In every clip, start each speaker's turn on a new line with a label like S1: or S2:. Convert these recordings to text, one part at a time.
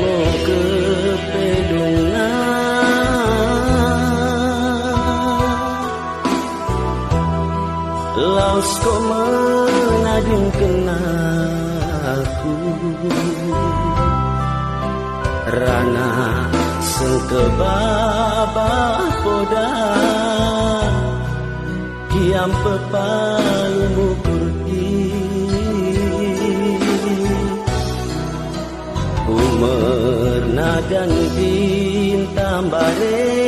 S1: mo ke pedungan laos ko menading kenaku rana sengkebabah poda kiam pepalumu pergi umerna dan bintang bare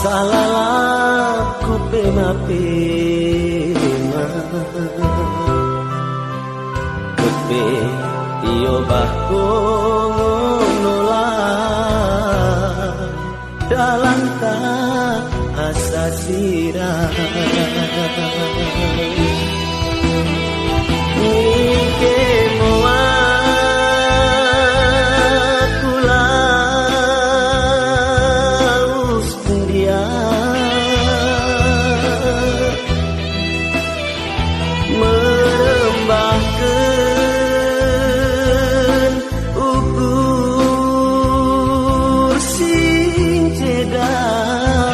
S1: asalalaku pema-pema kepe iyo bahko nolak dalam tak asa sirah Nike aku laus dia merembahkan ukur sing cedah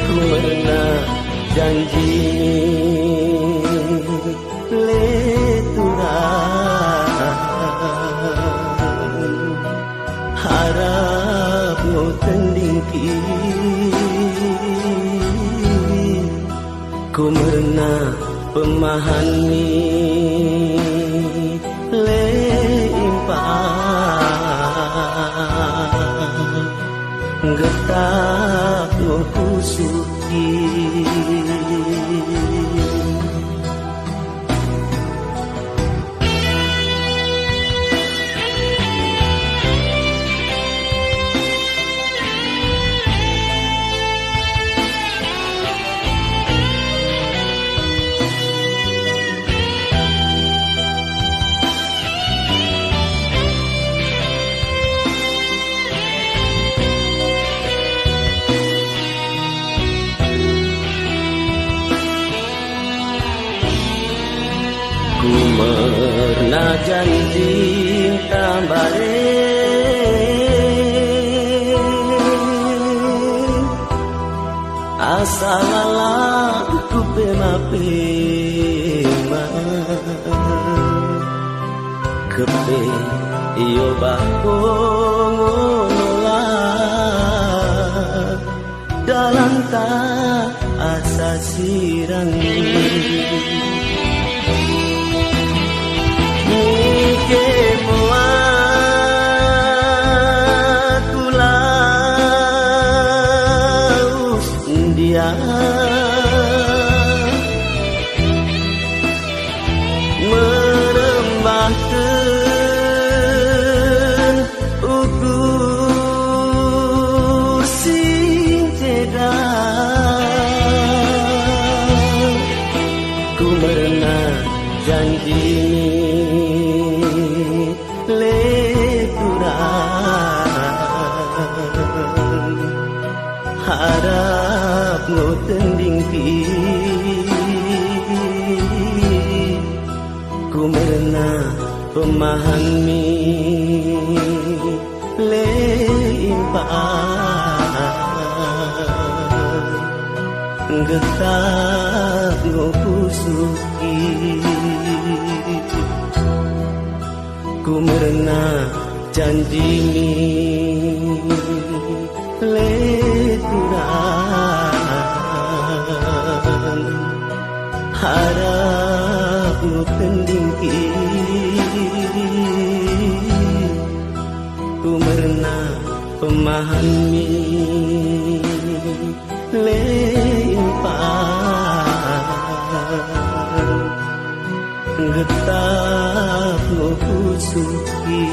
S1: ku pernah janji harap no tendingki ku merna pemahami leimpak getah no kusuki ku merna janji tambare asalalah ku pema-pema kepe iyo bahko nolak dalam tak asa sirang Nike mo aku laus dia merembahkan ukur sing cedah ku merna janji harap no tendingki ku merna pemahami leimpak getah no kusuki ku merna janji leturan harap no tendingki ku merna pemahami leimpak getah no kusuki